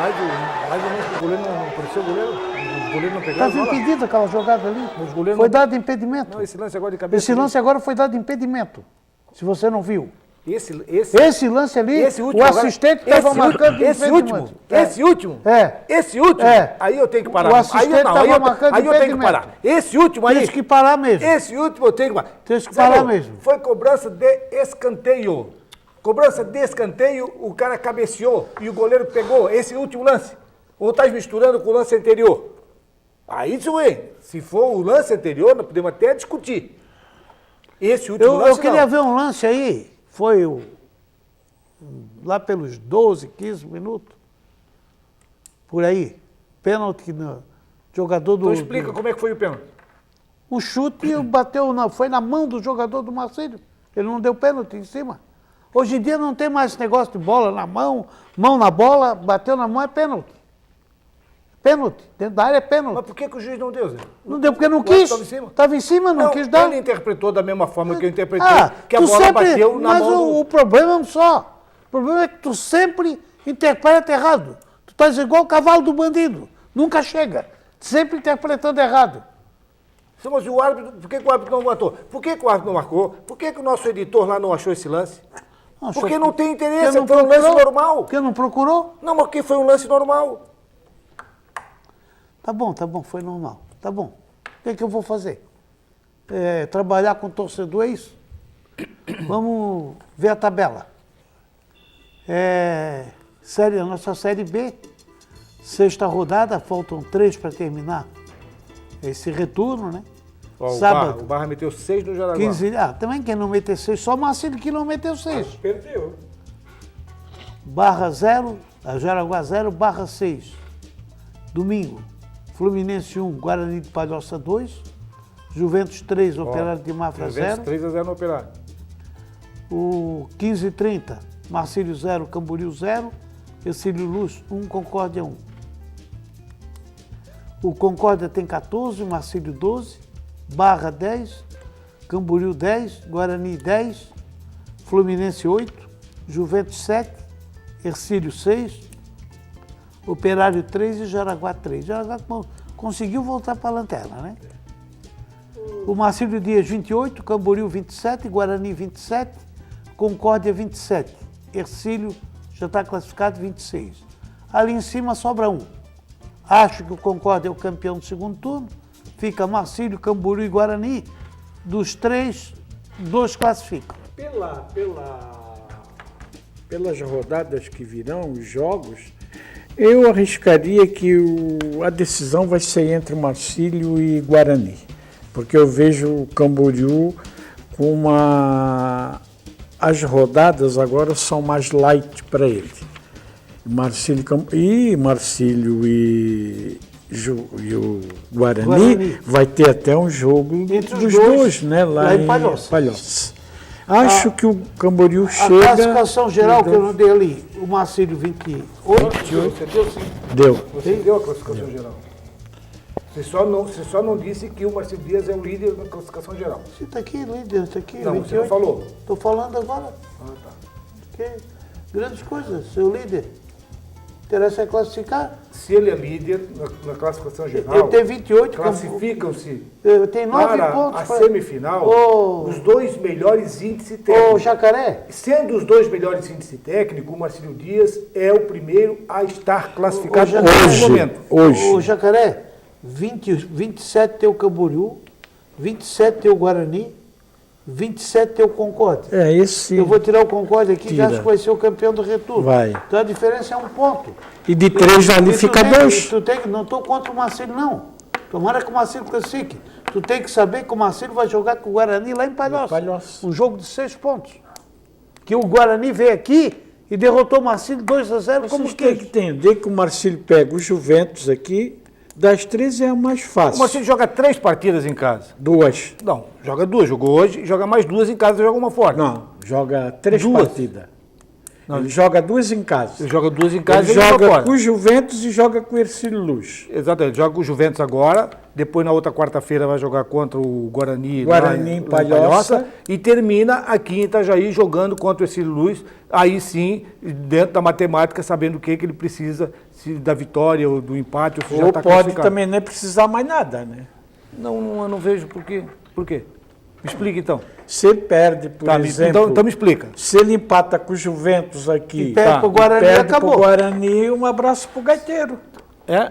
Mais ou menos o goleiro não apareceu, o goleiro não pegou. Estava impedido aquela jogada ali. Os goleiros Foi não- dado impedimento. Não, esse lance agora de cabeça. Esse lance agora foi dado impedimento, se você não viu. Esse Esse lance ali, esse último o agora- assistente estava marcando esse impedimento. último, esse último, É. esse último, É. aí eu tenho que parar. O assistente estava marcando aí eu tenho que impedimento. parar. Esse último aí, Tem que parar mesmo. esse último eu tenho que parar. Tem que Zé parar Lu, mesmo. Foi cobrança de escanteio. Cobrança de escanteio, o cara cabeceou e o goleiro pegou esse último lance. Ou tá misturando com o lance anterior? Aí isso é. Se for o lance anterior, nós podemos até discutir. Esse último lance Eu queria não. ver um lance aí, foi lá pelos 12, 15 minutos, por aí, pênalti no jogador do... Então explica como é que foi o pênalti. O chute bateu, foi na mão do jogador do Marcílio, ele não deu pênalti em cima. Hoje em dia não tem mais esse negócio de bola na mão, mão na bola, bateu na mão é pênalti. Pênalti, dentro da área é pênalti. Mas por que o juiz não deu, Zé? Não deu porque não O árbitro quis. estava em cima? Estava em cima, não quis dar. Ele interpretou da mesma forma que eu interpretei, que a tu bola sempre, bateu na mas mão o problema é um só. O problema é que tu sempre interpreta errado. Tu estás igual o cavalo do bandido. Nunca chega. Sempre interpretando errado. Mas o árbitro, por que o árbitro não matou? Por que o árbitro não marcou? Por que o nosso editor lá não achou esse lance? Porque não tem interesse, Porque foi um lance normal. Porque não procurou? Não, mas porque foi um lance normal. Tá bom, foi normal. Tá bom. O que eu vou fazer? Trabalhar com torcedor é isso? Vamos ver a tabela. A nossa Série B, sexta rodada, faltam 3 para terminar esse retorno, né? Ó, Sábado. O Barra meteu 6 no Jaraguá. 15, também quem não meteu 6, só o Marcílio que não meteu 6. Perdeu. Barra 0, Jaraguá 0, Barra 6. Domingo, Fluminense 1, Guarani de Palhoça 2, Juventus 3, Operário de Mafra 0. 3-0 no Operário. O 15h30, Marcílio 0, Camboriú 0, Ercílio Luz 1, Concórdia 1. O Concórdia tem 14, Marcílio 12, Barra 10, Camboriú 10, Guarani 10, Fluminense 8, Juventus 7, Ercílio 6, Operário 3 e Jaraguá 3. Jaraguá conseguiu voltar para a lanterna, né? O Marcílio Dias 28, Camboriú 27, Guarani 27, Concórdia 27, Ercílio já está classificado 26. Ali em cima sobra um. Acho que o Concórdia é o campeão do segundo turno. Fica Marcílio, Camboriú e Guarani. Dos 3, 2 classificam. Pelas rodadas que virão, os jogos, eu arriscaria que a decisão vai ser entre Marcílio e Guarani. Porque eu vejo o Camboriú com as rodadas agora são mais light para ele. Marcílio e o Guarani vai ter até um jogo Entre os dos dois, dois, né, lá em Palhoça. Acho que o Camboriú chega... A classificação geral que eu não dei ali, o Marcílio 28. Você deu sim. Deu. Você deu a classificação geral. Você só não disse que o Marcílio Dias é o líder na classificação geral. Você está aqui, líder, está aqui. Não, 28. você não falou. Estou falando agora. Ah, tá. Que grandes coisas, seu líder. Interessa é classificar. Se ele é líder na classificação geral, Eu tenho 28. classificam-se Eu tenho 9 para pontos. a semifinal os 2 melhores índices Ô, técnicos. Jacaré, Sendo os 2 melhores índices técnicos, o Marcílio Dias é o primeiro a estar classificado Jacaré. nesse momento. Ô, Jacaré, 27 tem o Camboriú, 27 tem o Guarani, 27 tem o Concórdia. Esse... Eu vou tirar o Concórdia aqui, Tira. já acho que vai ser o campeão do retorno. Vai. Então a diferença é 1 ponto. E de 3 ali E tu fica tem- 2. Não estou contra o Marcílio, não. Tomara que o Marcílio classifique. Tu tem que saber que o Marcílio vai jogar com o Guarani lá em Palhoça. Palhoça. Um jogo de 6 pontos. Que o Guarani veio aqui e derrotou o Marcílio 2-0 como Vocês têm que quis. entender que o Marcílio pega o Juventus aqui, das 3 é a mais O fácil. Marcílio joga 3 partidas em casa. 2. 2. Não, joga 2. Jogou hoje, joga mais 2 em casa, joga uma fora. Não, joga 3 Duas. partidas. Ele joga duas em casa. Ele joga duas em casa Ele e uma joga fora. com o Juventus e joga com o Ercílio Luz. Exatamente, joga com o Juventus agora, depois na outra quarta-feira vai jogar contra o Guarani, Guarani em Palhoça. e termina aqui em Itajaí jogando contra o Ercílio Luz, aí sim, dentro da matemática, sabendo o que ele precisa, se da vitória ou do empate, ou se já Ou está pode classificado. também nem precisar mais nada, né? Não, eu não vejo por quê. Por quê? Me explica então. Se ele perde, por exemplo... Então me explica. Se ele empata com o Juventus aqui... E perde pro Guarani, perde acabou. pro Guarani, um abraço pro Gaiteiro. É?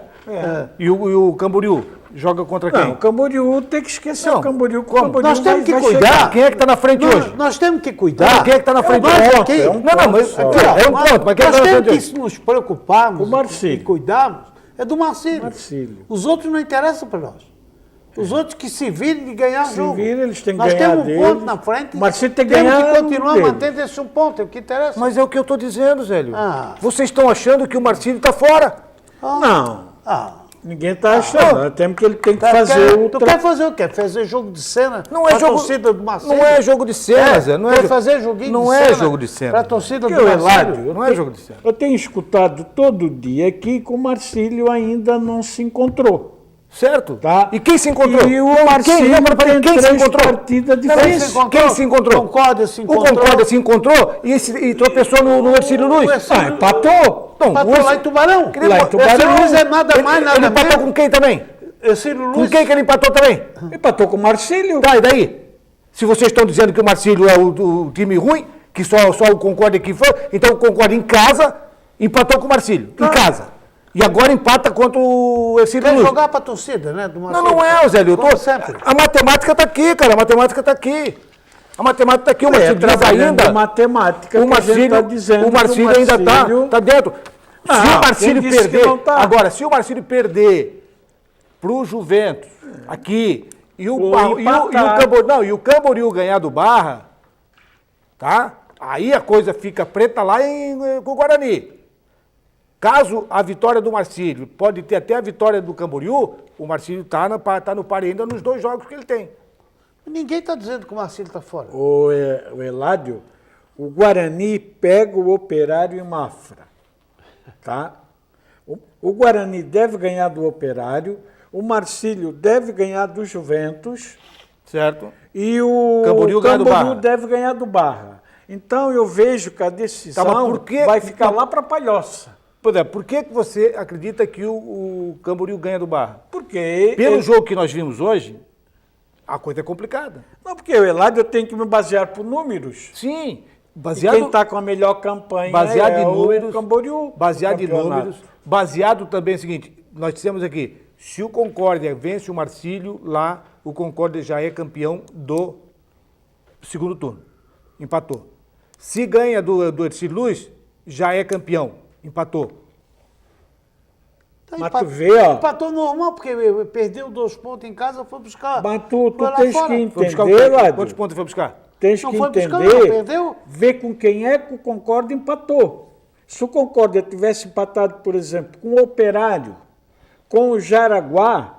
E o Camboriú joga contra quem? Não, o Camboriú tem que esquecer Não, o Camboriú. como? O Camboriú Nós temos que vai cuidar. chegar. Quem é que está na frente hoje? Nós temos que cuidar. Quem é que está na frente Nós hoje? aqui- É um ponto mas só. aqui, ó, é um ponto, mas quem Nós está na temos frente hoje? que nos preocuparmos O Marcílio. e cuidarmos é do Marcílio. Marcílio. Os outros não interessam para nós. Os outros que se virem de ganhar Se jogo. virem, eles têm que Nós ganhar temos um deles. ponto na frente. O Marcílio tem que temos ganhar que continuar deles. mantendo esse um ponto, é o que interessa. Mas é o que eu estou dizendo, Zélio. Ah. Vocês estão achando que o Marcílio está fora. Não, Ah, ninguém está achando. Nós temos que ele tem que tá, fazer o... tu quer fazer o quê? Fazer jogo de cena Não é pra jogo, torcida do Marcílio? não é jogo de cena, Zé. Não é quer jogo- fazer joguinho não de é cena jogo de cena. pra torcida do Porque o Marcílio? Eládio, Não é jogo de cena. Eu tenho escutado todo dia aqui que o Marcílio ainda não se encontrou. Certo? Tá? E quem se encontrou? E o Quem? Marcílio Não, peraí, tem quem se 3 encontrou? partidas Não, quem difíceis. Quem se encontrou? Concórdia se O encontrou. Concórdia se encontrou e tropeçou no Ercílio Luz. O Ercílio- Empatou. Não, Empatou o lá em Tubarão. Ele- Lá em Tubarão. Esse Luiz é nada mais, Ele nada empatou menos. com quem também? Ercílio Com Luz. quem que ele empatou também? Empatou com o Marcílio. Tá, e daí? Se vocês estão dizendo que o Marcílio é o time ruim, que só o Concórdia que foi, então o Concórdia em casa empatou com o Marcílio. Em casa. E agora empata contra o Ercílio Quer Luz. jogar pra torcida, né? Do Não, Marcílio. não é, Zélio. Como sempre. A matemática está aqui, cara. A matemática está aqui. A matemática está aqui. O É, Marcílio diz trabalhando ainda. em matemática, O que a gente Marcílio, tá dizendo o Marcílio que o ainda Marcílio- está dentro. Se Não, o Marcílio quem disse que perder. não tá? Agora, se o Marcílio perder para o Juventus aqui e o, Ou Barro- e o empatar. Camboriú, não, e o Camboriú ganhar do Barra, tá? Aí a coisa fica preta lá com o Guarani. Caso a vitória do Marcílio, pode ter até a vitória do Camboriú, o Marcílio está no par ainda nos 2 jogos que ele tem. Ninguém está dizendo que o Marcílio está fora. O Eládio, o Guarani pega o Operário em Mafra. Tá? O Guarani deve ganhar do Operário, o Marcílio deve ganhar do Juventus Certo? e o Camboriú ganha do Barra. deve ganhar do Barra. Então eu vejo que a decisão Tá, mas por que- vai ficar não. lá para Palhoça. Pois é, por que você acredita que o Camboriú ganha do Barra? Porque Pelo jogo que nós vimos hoje, a coisa é complicada. Não, porque o Eládio eu tenho que me basear por números. Sim, E baseado, quem está com a melhor campanha baseado é em números, o Camboriú. baseado em campeonato. números, baseado também é o seguinte, nós dissemos aqui, se o Concórdia vence o Marcílio, lá o Concórdia já é campeão do segundo turno, empatou. Se ganha do Ercílio Luz, já é campeão, empatou. Tá, Mas tu vê, ó. Empatou normal, porque perdeu 2 pontos em casa, foi buscar. Mas tu foi lá tens fora. que Foi buscar o entender, quê? Ládio. Quantos pontos foi buscar? Tens Não que foi buscar, entender, não, perdeu. ver com quem é que o Concórdia empatou. Se o Concórdia tivesse empatado, por exemplo, com o Operário, com o Jaraguá,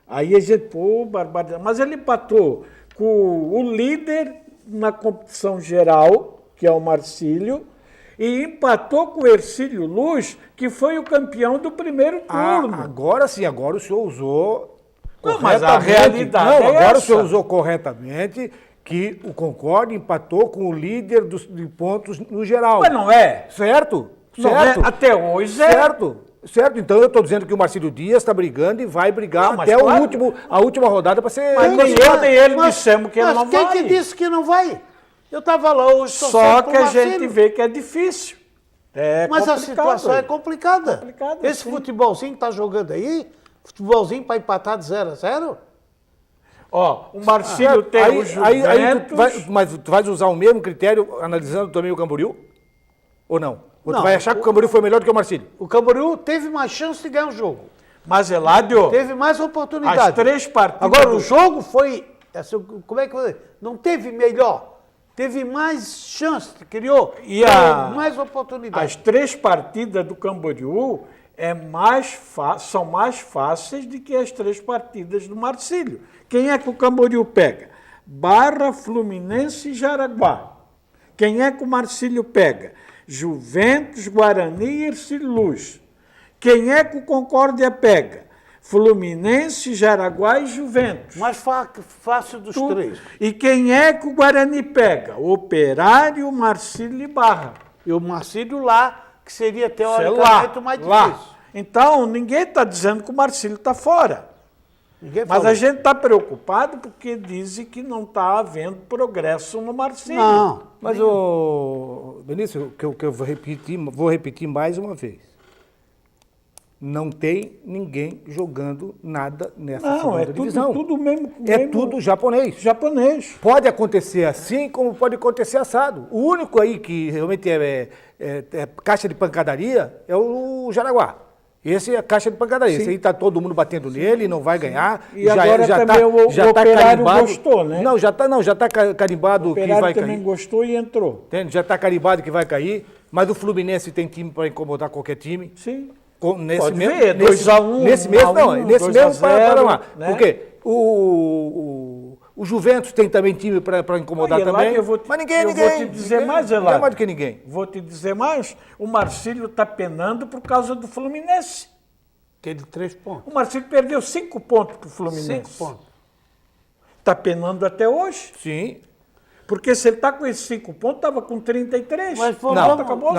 aí a gente, pô, barbaridade. Mas ele empatou com o líder na competição geral, que é o Marcílio, e empatou com o Ercílio Luz, que foi o campeão do primeiro turno. Agora sim, agora o senhor usou Não, mas a corretamente. realidade Não, é agora o essa. senhor usou corretamente que o Concórdia empatou com o líder de pontos no geral. Mas não é? Certo? Não Certo? é? Até hoje é. Certo? Certo, então eu estou dizendo que o Marcílio Dias está brigando e vai brigar Não, mas até claro. a última rodada para ser. Mas nem eu nem ele dissemos que ele não quem vai. que disse que não vai? Eu estava lá hoje Só torcendo pro que a Marcílio. gente vê que é difícil. É Mas a complicado. situação é complicada. Complicado, Esse sim. futebolzinho que está jogando aí, futebolzinho para empatar de 0-0, Ó, o Marcílio tem o Juventus. Mas tu vais usar o mesmo critério analisando também o Camboriú? Ou não? Ou tu Não, vai achar que o Camboriú foi melhor do que o Marcílio? o Camboriú teve mais chance de ganhar o jogo. Mas, Eládio, Teve mais oportunidade. as 3 partidas... Agora, do- o jogo foi... Como é que foi? Não teve melhor. Teve mais chance, criou. E a- mais oportunidade. As 3 partidas do Camboriú são mais fáceis do que as 3 partidas do Marcílio. Quem é que o Camboriú pega? Barra, Fluminense e Jaraguá. Quem é que o Marcílio pega? Juventus, Guarani e Ercílio Luz. Quem é que o Concórdia pega? Fluminense, Jaraguá e Juventus. Mais fácil dos Tudo. três. E quem é que o Guarani pega? Operário, Marcílio e Barra. E o Marcílio lá, que seria Sei teoricamente o mais difícil. Então, ninguém está dizendo que o Marcílio está fora. Ninguém Mas falou. a gente está preocupado porque dizem que não está havendo progresso no Marcílio. Não. Mas, o Benício, que eu vou repetir mais uma vez. Não tem ninguém jogando nada nessa Não, segunda é divisão. tudo mesmo. É tudo japonês. japonês. Pode acontecer assim, como pode acontecer assado. O único aí que realmente é caixa de pancadaria é o Jaraguá. Esse é caixa de pancadaria. Esse aí tá todo mundo batendo nele, não vai ganhar. E agora também o Operário gostou, né? Não, já tá carimbado O que Operário vai também cair. gostou e entrou. Entende? Já tá carimbado que vai cair. Mas o Fluminense tem time para incomodar qualquer time. Sim. Nesse Pode mesmo, ver, 2 a 1, nesse mesmo, 1 a 1, não, nesse 2 a mesmo 0, patamar. né? Porque o Juventus tem também time para incomodar Aí, também. eu vou te, mas ninguém. vou te dizer ninguém, mais, ninguém Eladio. mais do que ninguém. Vou te dizer mais. O Marcílio está penando por causa do Fluminense. Aquele 3 pontos. O Marcílio perdeu 5 pontos para o Fluminense. 5 pontos. Está penando até hoje. Sim. Porque se ele está com esses 5 pontos, estava com 33. Mas Não, acabou.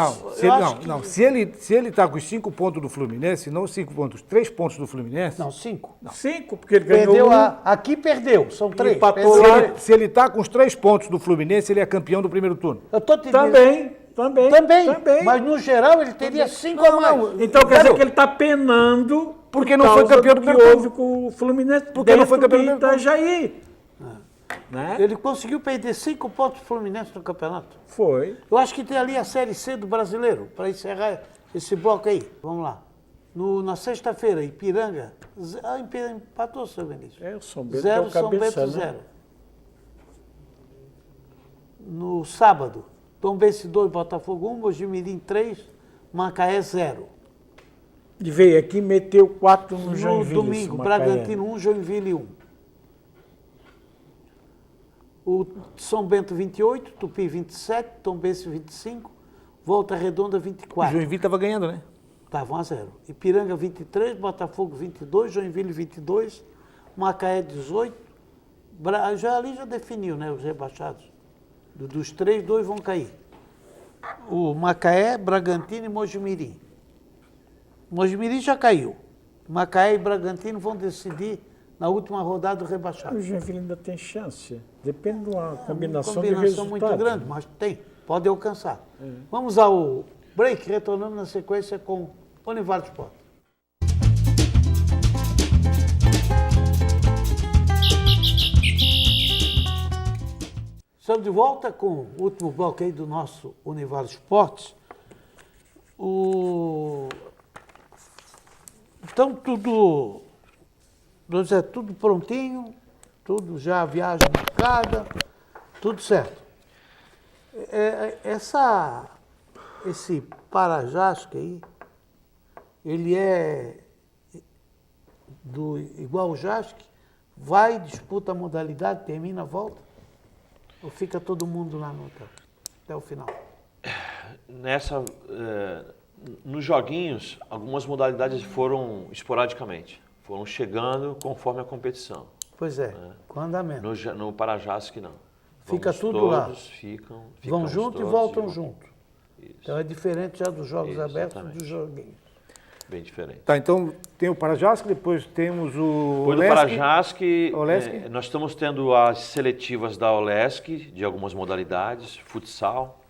Se ele está com os 5 pontos do Fluminense, não 5 pontos, 3 pontos do Fluminense. Não, 5. 5, porque ele ganhou Perdeu um. aqui perdeu, são 3. empatou Se lá. ele está com os 3 pontos do Fluminense, ele é campeão do primeiro turno. Eu tô te dizendo. Também. Mas no geral ele teria 5 a mais. Então quer Zero. dizer que ele está penando Porque por não foi causa campeão do que primeiro houve com o Fluminense Porque não foi dentro campeão do de primeiro Itajaí. Né? Ele conseguiu perder 5 pontos pro Fluminense no campeonato. Foi. Eu acho que tem ali a Série C do Brasileiro, para encerrar esse bloco aí. Vamos lá. Na sexta-feira, Ipiranga. Empatou, seu Benício. É, o São Bento 0, é o São cabeça, Bento né? 0. No sábado, Tombense 2, Botafogo 1, Mojimirim 3, Macaé 0. E veio aqui e meteu 4 no No Joinville. domingo, Bragantino 1, Joinville 1. O São Bento 28, Tupi 27, Tombense 25, Volta Redonda O 24. Joinville estava ganhando, né? Estava 1 a 0. Ipiranga 23, Botafogo 22, Joinville 22, Macaé 18. Já definiu, né, os rebaixados. Dos 3, 2 vão cair. O Macaé, Bragantino e Mojimirim. Mojimirim já caiu. Macaé e Bragantino vão decidir na última rodada do rebaixado. O Joinville ainda tem chance. Depende de uma combinação, Uma de combinação resultados. muito grande, mas tem. Pode alcançar. Vamos ao break, retornando na sequência com Univar Sport. Estamos de volta com o último bloco aí do nosso Univar Esportes. Então, tudo prontinho, tudo já, a viagem marcada, tudo certo. Esse Parajasca aí, ele é igual o Jasque, vai, disputa a modalidade, termina a volta, ou fica todo mundo lá no hotel, até o final? Nos joguinhos, algumas modalidades foram esporadicamente, foram chegando conforme a competição. Pois é, com andamento. No Parajasque, não. Fica Vamos tudo lá. todos, Ficam Vão junto e todos voltam juntos. junto. Isso, Então é diferente já dos jogos abertos Exatamente. dos joguinhos. bem diferente. Tá, então tem o Parajasque, depois temos o Depois do Parajasque, Olesc. nós estamos tendo as seletivas da Olesc, de algumas modalidades, futsal,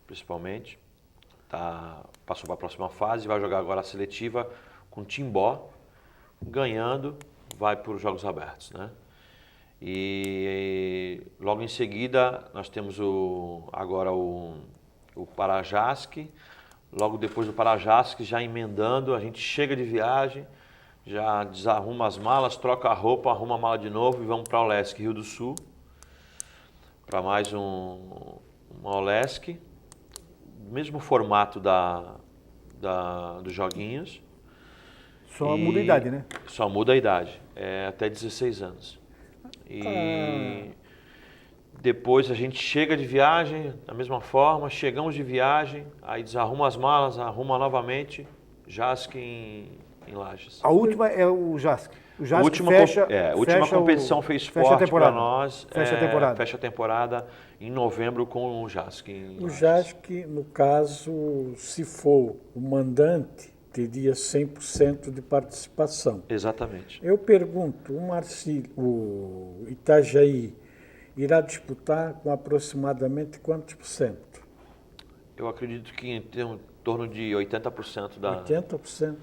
principalmente. Passou para a próxima fase, vai jogar agora a seletiva com Timbó, ganhando, vai para os Jogos Abertos, né? E logo em seguida nós temos agora o Parajasque. Logo depois do Parajasque, já emendando, a gente chega de viagem, já desarruma as malas, troca a roupa, arruma a mala de novo e vamos para Olesc, Rio do Sul, para mais uma Olesc, mesmo formato dos joguinhos. Só muda a idade, né? Só muda a idade, até 16 anos. E Depois a gente chega de viagem, da mesma forma, chegamos de viagem, aí desarruma as malas, arruma novamente, JASC em Lages. A última é o JASC. O JASC A última competição fez forte para nós. Fecha a temporada. Fecha a temporada em novembro com o JASC. O JASC, no caso, se for o mandante, teria 100% de participação. Exatamente. Eu pergunto, o Itajaí irá disputar com aproximadamente quantos por cento? Eu acredito que em torno de 80% da... 80%?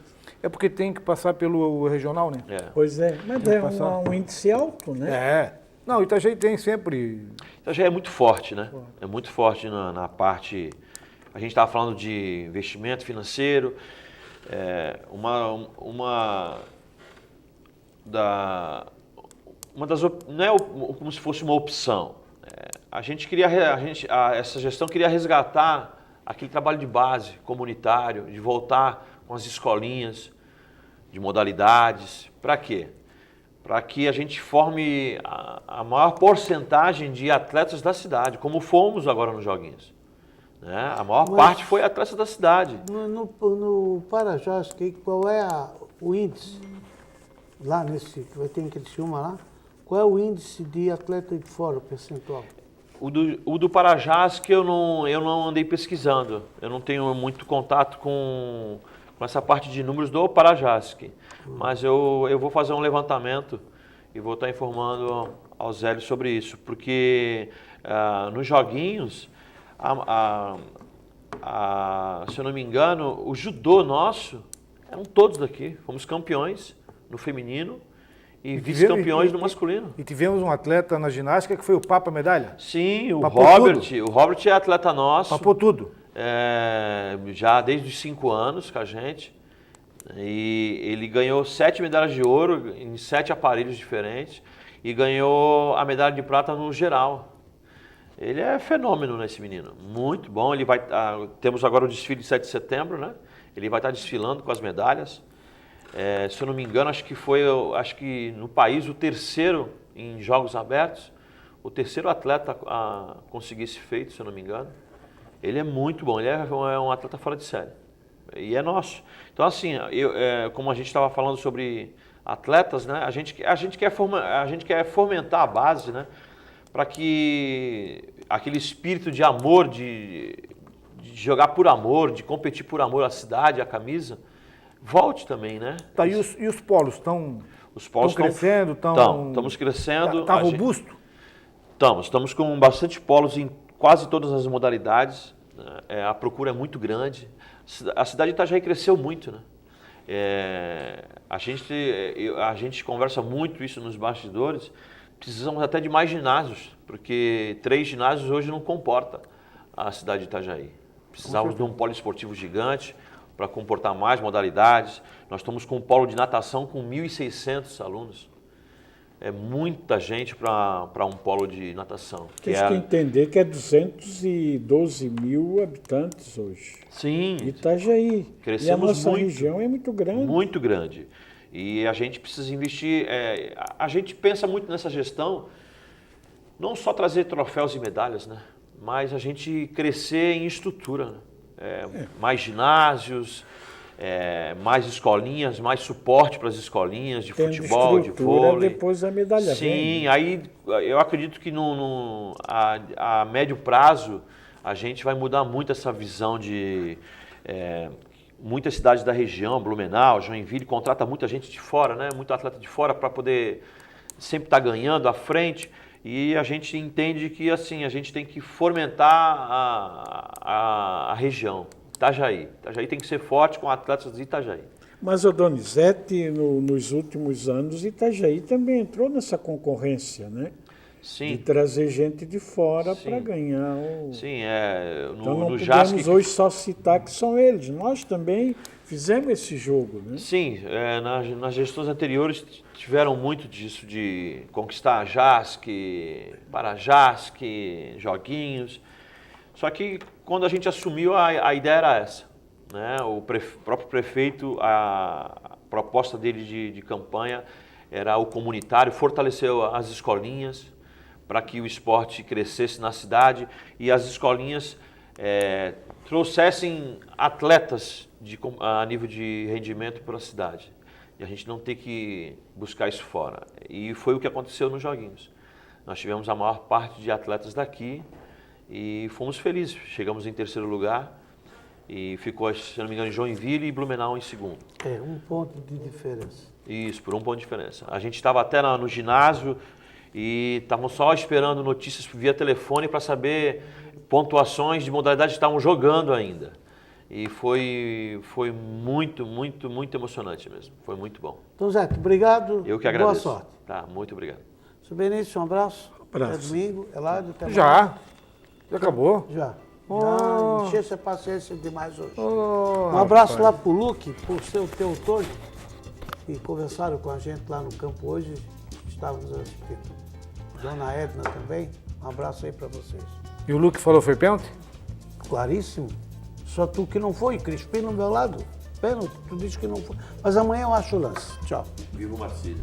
É porque tem que passar pelo regional, né? Pois é, mas é um índice alto, né? É. Não, o Itajaí tem sempre... Itajaí é muito forte, né? É muito forte na parte... A gente estava falando de investimento financeiro, uma das não é como se fosse uma opção. Essa gestão queria resgatar aquele trabalho de base comunitário, de voltar com as escolinhas de modalidades. Para quê? Para que a gente forme a maior porcentagem de atletas da cidade, como fomos agora nos Joguinhos. Né? A maior parte foi atletas da cidade. No Parajás, qual é o índice? Lá nesse, que vai ter em Criciúma lá, qual é o índice de atleta de fora, o percentual? O do Parajás que eu não andei pesquisando. Eu não tenho muito contato com essa parte de números do Parajasc. Mas eu vou fazer um levantamento e vou estar informando ao Zélio sobre isso. Porque nos Joguinhos, se eu não me engano, o judô nosso eram todos daqui. Fomos campeões no feminino e vice-campeões no masculino. E tivemos um atleta na ginástica que foi o Papa Medalha. Sim, o Papou Robert. tudo. O Robert é atleta nosso. Papou tudo. Já desde os 5 anos com a gente. E ele ganhou 7 medalhas de ouro em 7 aparelhos diferentes. E ganhou a medalha de prata no geral. Ele é fenômeno nesse menino. Muito bom. Ele temos agora o desfile de 7 de setembro, né? Ele vai estar desfilando com as medalhas. Se eu não me engano, acho que no país o terceiro em Jogos Abertos, o terceiro atleta a conseguir esse feito, se eu não me engano. Ele é muito bom, ele é um atleta fora de série. E é nosso. Então, assim, como a gente estava falando sobre atletas, né? A gente quer fomentar a base, né? Para que aquele espírito de amor, de jogar por amor, de competir por amor à cidade, à camisa, volte também, né? Tá, e os polos estão crescendo? Estamos crescendo. Está robusto? Estamos com bastante polos em quase todas as modalidades. A procura é muito grande. A cidade de Itajaí cresceu muito, né? A gente conversa muito isso nos bastidores. Precisamos até de mais ginásios, porque 3 ginásios hoje não comporta a cidade de Itajaí. Precisamos de um polo esportivo gigante para comportar mais modalidades. Nós estamos com um polo de natação com 1.600 alunos. É muita gente para um polo de natação. Tem que entender que é 212 mil habitantes hoje. Sim. Itajaí. Crescemos e a nossa muito, região é muito grande. Muito grande. E a gente precisa investir. A gente pensa muito nessa gestão, não só trazer troféus e medalhas, né? Mas a gente crescer em estrutura. Né? Mais ginásios, mais escolinhas, mais suporte para as escolinhas de futebol, de vôlei. Depois a medalha. Sim, aí eu acredito que a médio prazo a gente vai mudar muito essa visão de muitas cidades da região, Blumenau, Joinville, contrata muita gente de fora, né? Muito atleta de fora para poder sempre estar ganhando à frente. E a gente entende que assim a gente tem que fomentar a região. Itajaí. Itajaí tem que ser forte com atletas de Itajaí. Mas, Donizete, nos últimos anos, Itajaí também entrou nessa concorrência, né? Sim. De trazer gente de fora para ganhar o... Sim, então não JASC podemos hoje só citar que são eles. Nós também fizemos esse jogo, né? Sim, nas gestões anteriores tiveram muito disso, de conquistar a JASC, Parajasc, Joguinhos. Só que quando a gente assumiu, a ideia era essa. Né? O próprio prefeito, a proposta dele de campanha era o comunitário, fortalecer as escolinhas, para que o esporte crescesse na cidade e as escolinhas trouxessem atletas a nível de rendimento para a cidade. E a gente não ter que buscar isso fora. E foi o que aconteceu nos Joguinhos. Nós tivemos a maior parte de atletas daqui e fomos felizes. Chegamos em terceiro lugar e ficou, se não me engano, Joinville e Blumenau em segundo. É, 1 ponto de diferença. Isso, por 1 ponto de diferença. A gente estava até no ginásio e estavam só esperando notícias via telefone para saber pontuações de modalidades que estavam jogando ainda. E foi muito, muito, muito emocionante mesmo. Foi muito bom. Então, Zé, obrigado. Eu que agradeço. Boa sorte. Tá, muito obrigado. Seu Benício, um abraço. Abraço. Até domingo. Eládio, até mais. Já acabou? Já. Oh. Já encheu essa paciência demais hoje. Oh, Um abraço rapaz. lá pro Luque, por ser o teu autor, que conversaram com a gente lá no campo hoje. Estávamos assistindo. Dona Edna também. Um abraço aí para vocês. E o Luke falou foi pênalti? Claríssimo. Só tu que não foi, Crispim no meu lado. Pênalti, tu disse que não foi. Mas amanhã eu acho o lance. Tchau. Viva o Marcílio.